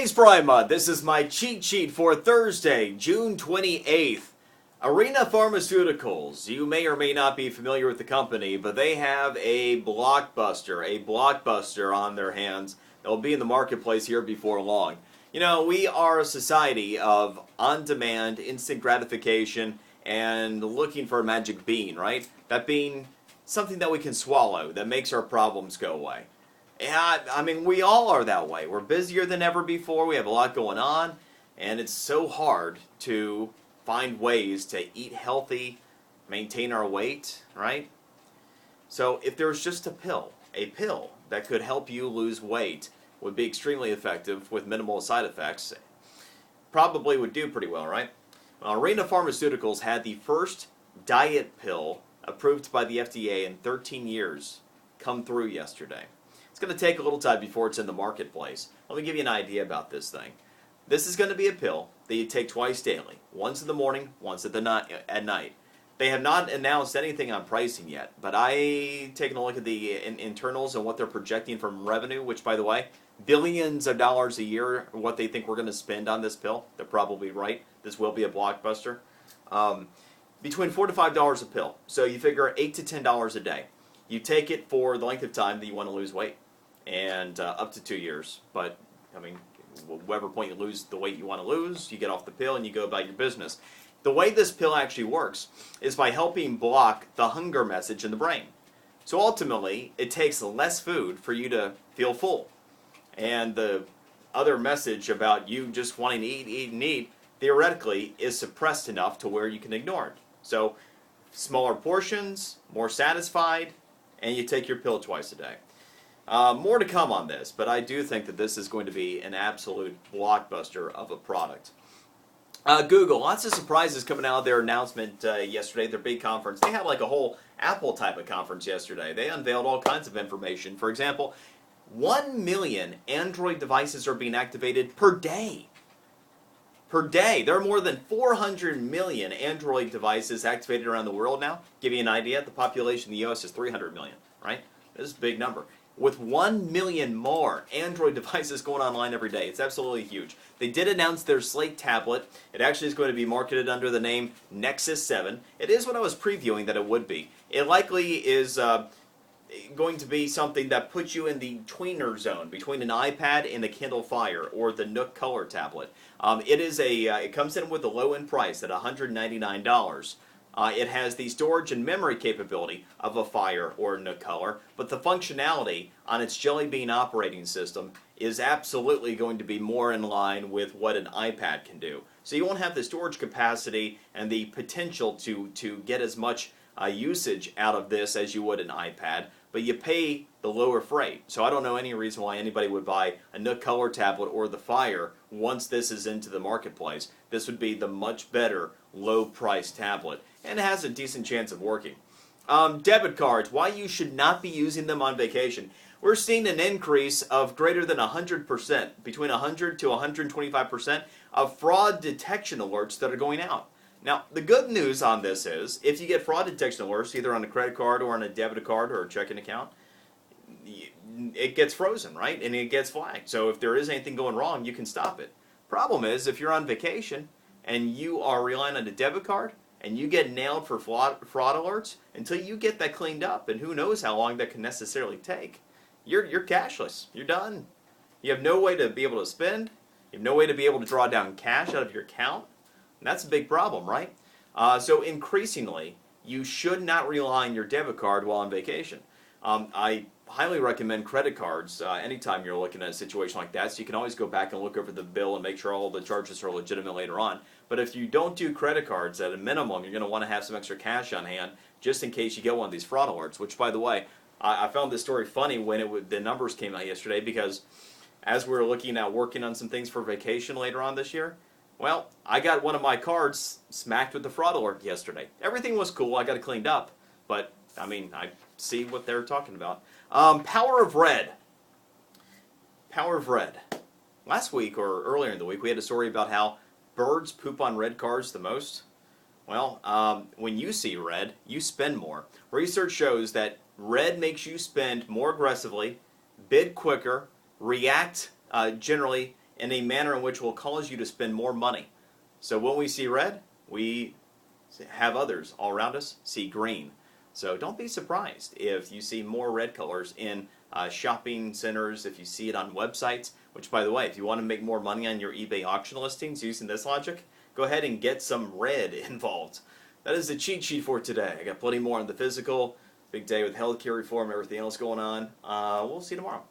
Today's Prime Month. This is my cheat sheet for Thursday, June 28th. Arena Pharmaceuticals. You may or may not be familiar with the company, but they have a blockbuster on their hands. They'll be in the marketplace here before long. You know, we are a society of on-demand, instant gratification, and looking for a magic bean, right? That being something that we can swallow that makes our problems go away. Yeah, I mean, we all are that way. We're busier than ever before. We have a lot going on, and it's so hard to find ways to eat healthy, maintain our weight, right? So if there's just a pill that could help you lose weight, would be extremely effective with minimal side effects, probably would do pretty well, right? Well, Arena Pharmaceuticals had the first diet pill approved by the FDA in 13 years come through yesterday. It's going to take a little time before it's in the marketplace. Let me give you an idea about this thing. This is going to be a pill that you take twice daily, once in the morning, once at night. They have not announced anything on pricing yet, but I taken a look at the internals and what they're projecting from revenue, which, by the way, billions of dollars a year, what they think we're going to spend on this pill. They're probably right. This will be a blockbuster. Between $4 to $5 a pill. So you figure $8 to $10 a day. You take it for the length of time that you want to lose weight, and up to 2 years. But, I mean, whatever point you lose the weight you want to lose, you get off the pill and you go about your business. The way this pill actually works is by helping block the hunger message in the brain. So ultimately, it takes less food for you to feel full. And the other message about you just wanting to eat, and eat, theoretically is suppressed enough to where you can ignore it. So, smaller portions, more satisfied, and you take your pill twice a day. More to come on this, but I do think that this is going to be an absolute blockbuster of a product. Google, lots of surprises coming out of their announcement yesterday, their big conference. They had like a whole Apple type of conference yesterday. They unveiled all kinds of information. For example, 1 million Android devices are being activated per day. Per day. There are more than 400 million Android devices activated around the world now. Give you an idea, the population in the U.S. is 300 million, right? This is a big number. With 1 million more Android devices going online every day. It's absolutely huge. They did announce their Slate tablet. It actually is going to be marketed under the name Nexus 7. It is what I was previewing that it would be. It likely is going to be something that puts you in the tweener zone between an iPad and a Kindle Fire or the Nook Color tablet. It comes in with a low-end price at $199. It has the storage and memory capability of a Fire or a Nook Color, but the functionality on its Jelly Bean operating system is absolutely going to be more in line with what an iPad can do. So you won't have the storage capacity and the potential to get as much usage out of this as you would an iPad, but you pay the lower freight. So I don't know any reason why anybody would buy a Nook Color tablet or the Fire once this is into the marketplace. This would be the much better low-price tablet, and it has a decent chance of working. Debit cards, why you should not be using them on vacation. We're seeing an increase of greater than 100%, between 100 to 125% of fraud detection alerts that are going out. Now, the good news on this is, if you get fraud detection alerts, either on a credit card or on a debit card or a checking account, it gets frozen, right? And it gets flagged. So if there is anything going wrong, you can stop it. Problem is, if you're on vacation and you are relying on a debit card and you get nailed for fraud alerts, until you get that cleaned up, and who knows how long that can necessarily take, you're cashless. You're done. You have no way to be able to spend. You have no way to be able to draw down cash out of your account. And that's a big problem, right? So increasingly, you should not rely on your debit card while on vacation. I highly recommend credit cards anytime you're looking at a situation like that, so you can always go back and look over the bill and make sure all the charges are legitimate later on. But if you don't do credit cards, at a minimum, you're going to want to have some extra cash on hand just in case you get one of these fraud alerts, which, by the way, I found this story funny when the numbers came out yesterday, because as we were looking at working on some things for vacation later on this year, well, I got one of my cards smacked with the fraud alert yesterday. Everything was cool. I got it cleaned up. But, I mean, I see what they're talking about. Power of Red. Power of Red. Last week, or earlier in the week, we had a story about how birds poop on red cars the most. Well, when you see red, you spend more. Research shows that red makes you spend more aggressively, bid quicker, react generally in a manner in which will cause you to spend more money. So when we see red, we have others all around us see green. So don't be surprised if you see more red colors in shopping centers, if you see it on websites, which, by the way, if you want to make more money on your eBay auction listings using this logic, go ahead and get some red involved. That is the cheat sheet for today. I got plenty more on the physical, big day with healthcare reform, everything else going on. We'll see you tomorrow.